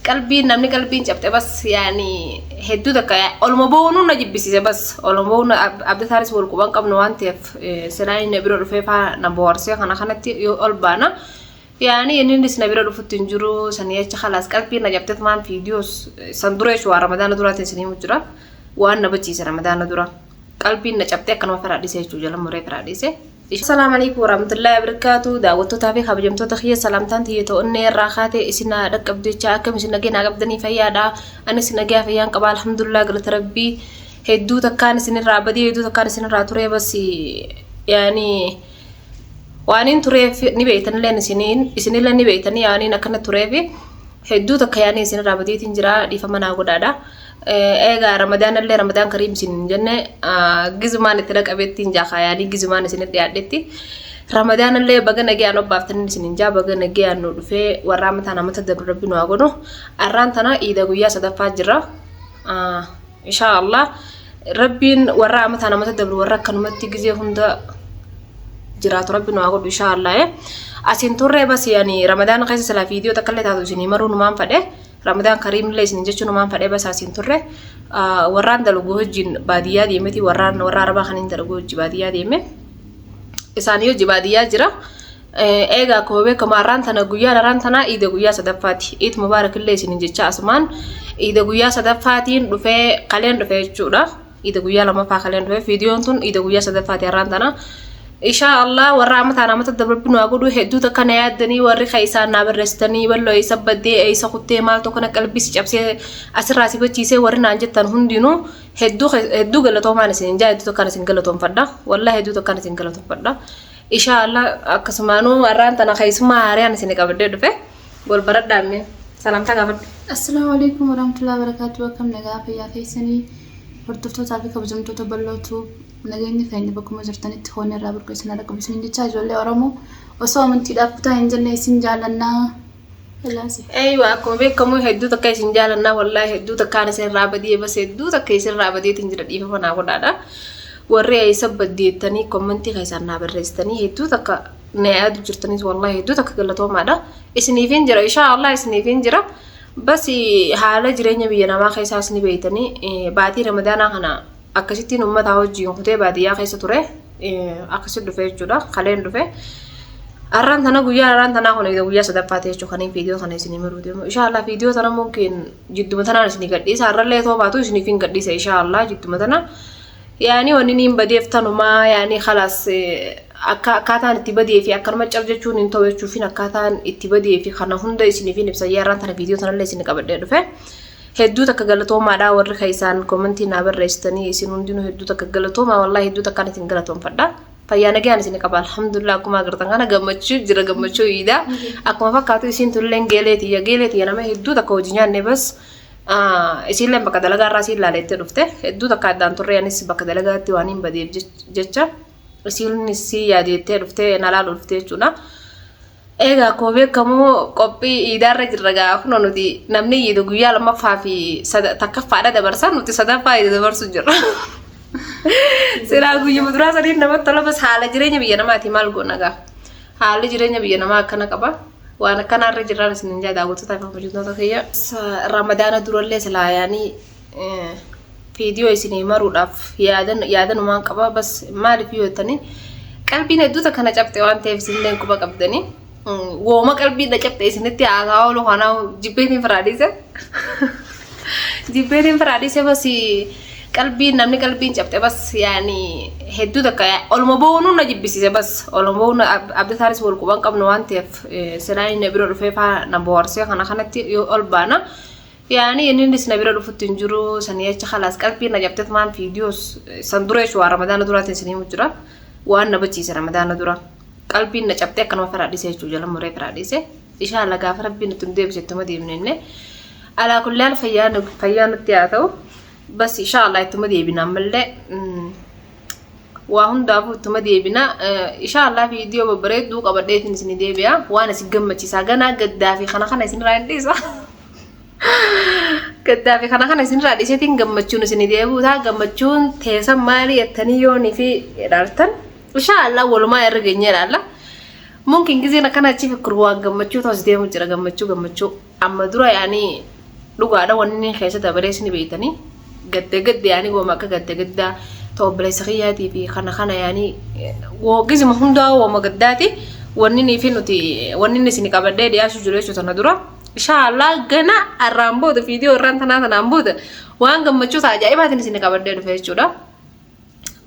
قلبي نمني قلبي جبت بس يعني هدو دكا المبونو نجيب بس بس المبونو عبد ثالث والكوبان قبل نوانتي سناي نبرو رفيفا نبورسي خنا تي البانا يعني إني نبرو رفتنجرو سنية خلاص قلبي نجبت ثمان فيديوز سندريش ورمضان دورات سنين مجرا وأنا بتشي رمضان دورا قلبي نجبت كانوا فرادي سيجو جل مرة فرادي سي السلام عليكم ورحمة الله وبركاته دعوتو تابي خبجمتو تخيي سلامتان تيتو إني الراخاتي إسنا ركب ديشاكم إسنا جينا قبضني فيادا أنا إسنا جا فيان قبل الحمد لله قلت ربي هدو تكان إسنا رابدي هدو تكان إسنا راتوري بس يعني وانين تريف نبيتن لين إسنا لين نبيتن يعني نكنا تريفي هدو تكياني إسنا رابدي تنجرا دي فمنا قدادا إيجا رمضان اللي رمضان كريم سنين جنة جزمان تلاك أبيتين جاخا يعني جزمان سنين تيادتي رمضان اللي بقى نجي أنا بافتن سنين جا بقى نجي أنا في ورامة أنا متدبر ربنا وأقوله أرانتنا إذا قويا صدفات جرا إن شاء الله ربين ورامة أنا متدبر ورا كانوا متجزي هندا جرات ربنا وأقوله إن شاء الله أسين توري بس يعني رمضان قيس سلا فيديو تكلت هذا سنين مرون ما فده رمضان كريم ليس نجتشون ما فده بس أسين توري وران دلوجه جين بادية ديمتي وران ربا خنين دلوجه بادية ديمه إسانيو جبادية جرا إيجا كوبي كماران تنا جويا ران تنا إذا جويا صدفاتي إيد مبارك ليس نجتشا أسمان إذا جويا صدفاتين رفع قلين رفع شورا إذا جويا لما فاخلين رفع فيديو تون إذا جويا صدفاتي ران تنا إن شاء الله ورامة أنا متدبر بنو أقوله هدو تكنا يدني وري خيسان نابر رستني ولا يسبب دي أي سقطة مال تكنا قلبي سجابسي أسرع سبتشيسه ورنا عنجت تنهون دينو هدو قلتهم أنا سنجا هدو تكنا سنقلتهم فردا ولا هدو تكنا سنقلتهم فردا إن شاء الله أكسمانو وران تنا خيسما هاري أنا سنك أبدي دفع والبرد دامي سلام تكافد السلام عليكم ورحمة الله وبركاته وكم نجاح يا خيسني هردفتو تعرفي كبجمتو تبلوتو نجيني فين بكم وزرتني تخوني الرابر كويسنا لكم بس نجي تاج ولا أرمو وصوم انتي دافتا إنجلنا سنجالنا لازم أيوة كم بيكم هدو تكاي سنجالنا والله هدو تكان سن رابدي بس هدو تكاي سن رابدي تنجر دي فما ناقول هذا وري أي سب بدي تاني كومنتي خيسنا برستني هدو تكا نعاد جرتني والله هدو تكا قلتهم هذا إسني فين جرا إن شاء الله إسني فين جرا بس حالة جرينا بينا ما خيساسني بيتني بعد رمضان أنا أكشتي نومة تاوجي يوم بعديها خيسة ترى أكشت دفع جودا خلين دفع أران ثنا قويا أران ثنا هون إذا قويا صدفات يشوف خنين فيديو خنين سني مروديو إن شاء الله فيديو ثنا ممكن جد مثلا نسني قديس أران ليه ثوب عطوا سني فين قديس إن شاء الله جد مثلا يعني ونني بدي أفتنو ما يعني خلاص أكاتان اتبادي في أكثر ما تجربون إنتوا تشوفين أكاتان اتبادي في خنا هندا سني فين بس ياران ثنا فيديو ثنا ليه سني قبل دفع هدو تكجلتهم على ور خيسان كومنتي نابر ريستني يسينون دينو هدو تكجلتهم والله هدو تكانت تنجلتهم فردا فيانا جاني سني قبل الحمد لله أكو ما قرطان أنا جمتشو جرا جمتشو إيدا أكو ما فكرت يسين تولين جيلتي أنا ما هدو تكوجيني نبس يسين لهم بكدلجا راسي لا ليت رفته هدو تكادان توري أنا سب بكدلجا توانين بدي جتشا يسين نسي يادي ترفته نالا رفته شونا إيجا كوبي كمو كوبي إدارة جرّا أخنو نودي نمني يدو قويا لما فافي صد تكفى على دبرسان نودي صدفة يدو دبرسو جرّا سيرا قويا مدرسة دي نمت طلب بس حالة جريني بينا ما تيمال قوناقا حالة جريني بينا ما كنا كبا وأنا كان الرجال رسمين جادا قلت تعرف موجودة تخيّا رمضان دور اللي سلا يعني فيديو يسيني مرود أف يادن وما كبا بس ما رفيو تاني قلبي ندوتا كنا جبت وان تفسين لين كوبا قبضني وما قلبي دجبت إسنتي أقاول وأنا جبتني فراديسة جبتني فراديسة بس قلبي نمني قلبي جبت بس يعني هدو دكايا المبونو نجيب بس المبونو عبد ثالث والكوبان قبل نوانتي سناي نبرو رفيفا نبورسي خنا تي البانا يعني إني نبرو رفتنجرو سنية خلاص قلبي نجبت ثمان فيديوز سندريش ورمضان دورات سنين مجرا وأنا بتشي رمضان دورا قلبي نجبتك كانوا فراديسة جل مرة فراديسة إن شاء الله غافر ربي نتندب جتما دي منه على كل حال فيان التياتو بس إن شاء الله يتم دي بنا ملة وهم دافو تم دي بنا إن شاء الله فيديو ببريد دوك أبديت نسني دي بيا وأنا سجمة ساقنا قدافي خنا سن رانديسا قدافي خنا سن رانديسة تين جمتشون سني دي أبو ثا جمتشون تيسا مالي التنيوني في رارتن إن شاء الله ولو ما يرجعني الله ممكن كذي أنا كنا أشوف كروان جمتشو تصدق مجرى جمتشو أما درا يعني dhugaadha wanni keessa dabarees ni beeytanii gadda yaani gooma akka gadda toobleessa xiyyaatii fi kana yaani woogizima hundaa wooma gaddaati wanni ni fi nuti wanni ni isin qabadhee dhiyaachuu jiru jechuudha na dura inshallah gana arraan booda viidiyoo irraan tanaan booda waan gammachuu ajaa'ibaatiin isin qabadhee dhufe jechuudha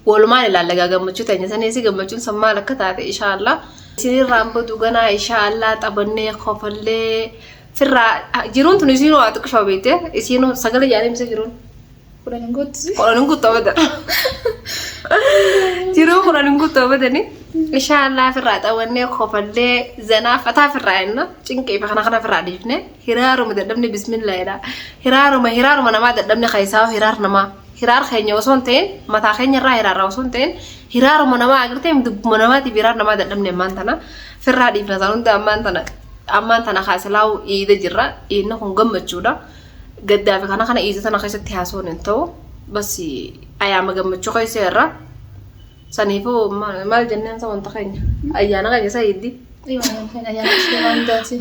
walumaan ilaalla gammachuu ta'e sanis gammachuun sammaal akka taate inshallah isin irraan booda gana inshallah taphannee qofallee firraa jiruun tun isin waa xiqqoo beekte isin sagalee yaanii misa jiruun Koran guutuu abada. Jiruu koran guutuu abadani. Inshallah firraa xawanne qofallee zanaa fataa firraa inna cinqee fi kana firraa dhiifne hiraaruma dadhabne bismillahidha. Hiraaruma namaa dadhabne khaysaa hiraar namaa. Hiraar keenya osoo ta'in mataa keenya irraa hiraarraa osoo ta'in hiraaruma namaa agartee dubbuma namaatiif hiraar namaa dadhabne ammaan tana firraa dhiifna sanuun ammaan tana kaasilaawu iida jirra inni kun gammachuudha. Gaddaa fi kana iisatana keessatti haasawwan hin ta'u basi ayyaama gammachuu keessa irra saniifuu maal jennaan sa wanta keenya ayyaana keenya isa hiddi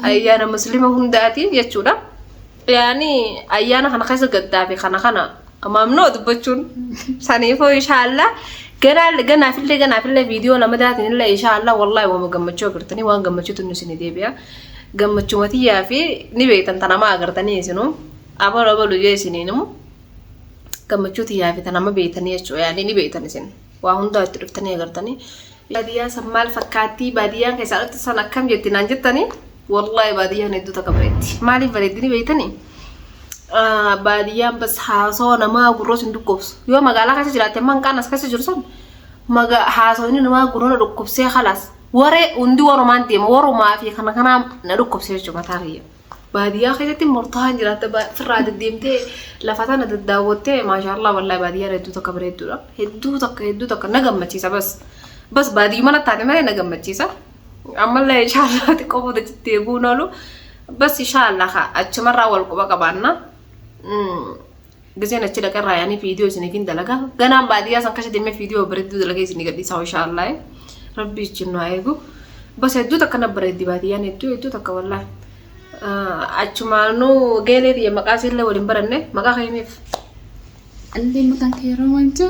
ayyaana muslima hundaati jechuudha yaani ayyaana kana keessa gaddaa fi kana maamnoo dubbachuun saniifuu inshallah ganaafillee viidiyoo lama daatiin illee inshallah wallahi waan gammachuu agartanii waan gammachuu tunnu isin deebi'a gammachuu matiyyaa fi ni beektan tanamaa agartanii isinuu abalu jeesiniinmu gammachuu tiyyaa fi tanama beeytanii jechuudha yaani ni beeytan isin waa hundaa itti dhuftanii agartanii baadiyyaa san maal fakkaatti baadiyyaan keessaa dhatti san akkam jetti naan jettanii wallahi baadiyyaan hedduu takka bareetti maaliif bareeddini beeytanii baadiyyaan bas haasoo namaa gurroo sin dhukkubsu yoo magaalaa keessa jiraatte manqaan as keessa jiru san haasawni namaa gurroo na dhukkubsee khalaas waree hundi warumaan deema warumaa fi kana na dhukkubsee jechuudha mataa kiyya baadiyyaa keessatti murtaa'an jiraata firraa deddeemtee lafa tana daddaawwattee maashaallah wallahi baadiyyaan hedduu takka bareedduudha hedduu takka na gammachiisa bas baadiyyuma na taate malee na gammachiisa ammallee inshallah xiqqoo booda jettee buun oolu bas inshallah achumarraa wal quba qabaanna giseen achi dhaqarraa yaanii viidiyoo isiniifin dalagaa ganaan baadiyyaa san kasha deemee viidiyoo bareedduu dalagee isinii gadhiisaa inshallah rabbi ichinnu haa eegu bas hedduu takka na bareeddi baadiyyaan hedduu takka wallahi achumaanu geeleeti ya maqaasille waliin baranne maqaa kaymeef allee maqaan kee roomantu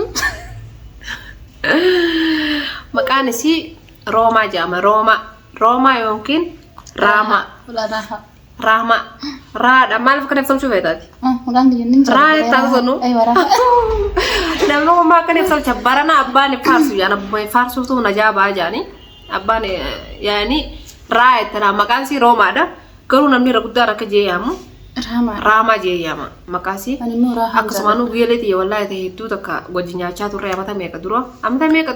maqaan isii roomaa jedhama roomaa yookiin raama raadha maaliif akka ibsamchuu feetaati raa jettaa sonu namni uumaa akka ibsamcha barana abbaan faarsu yaana faarsuutu najaabaa jaani abbaan yaani raa jettara maqaan isii roomaadha garuu namni irra guddaa akka jeeyamu raamaa jeeyama maqaasi akkasumaan guyyaaleeti wallahi ta'e hedduu takka wajji nyaachaa turre amata meeqa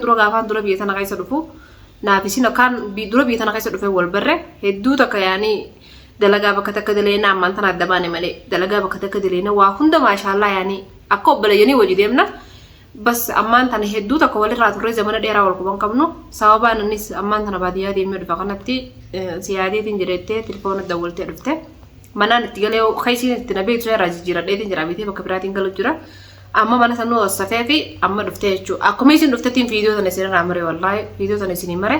dura gaafaan dura biyya tana keessa dhufu naafisiin akkaan dura biyya tana keessa dhufe wal barre hedduu takka yaani dalagaa bakka takka daleena ammaan tana adda baane malee dalagaa bakka takka daleena waa hunda maashaallah yaani akka obboleeyyanii wajji deemna bas ammaan tana hedduu takka walirraa turre zamana dheeraa wal quban qabnu sababaan innis ammaan tana baadiyyaa deemee dhufa kanatti siyaadeetiin jedhettee telefoona dawwaltee dhufte manaan itti galee qaysiin itti na beektu irraa jijjiiradheetiin jira bitee bakka biraatiin galu jira amma mana sanuu wassafee fi amma dhuftee jechuudha akkuma isin dhuftettiin viidiyoo sana isin irraa mare wallahi viidiyoo sana isinii mare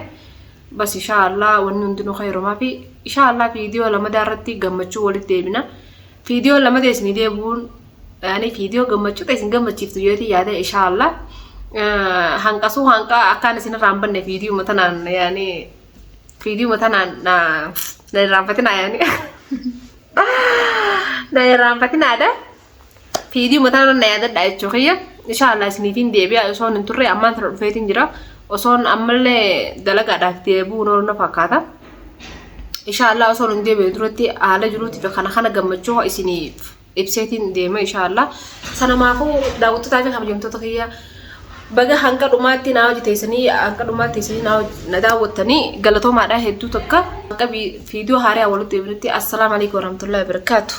bas inshallah wanni hundinuu khayrumaa fi inshallah viidiyoo lama daarratti gammachuu walitti deebina viidiyoo lama isinii deebuun yaani viidiyoo gammachuu isin gammachiiftu yooti yaada inshallah hanqasuu hanqa akkaan isin irraa banne viidiyoo matanaan yaani viidiyoo matanaan na irraanfatina yaani na irraanfatinaadha viidiyoo matanaan na yaadadha jechuudha inshallah isiniifin deebi'a osoon hin turre ammaan tana dhufeetiin jira osoon ammallee dalagaadhaaf deebuun oolna fakkaata inshallah osoon hin deebi'e duratti haala jiruuti fi kana gammachuu isiniif ibseetiin deema inshallah sanamaafuu daawwattotaa fi kabajamtoota kiyya baga hanqa dhumaatti naa hojii teessanii hanqa dhumaatti teessanii na daawwattanii galatoomaadhaa hedduu takka hanqa viidiyoo haaraa walitti deebinutti assalamu alaikum warahmatullahi wabarakatuh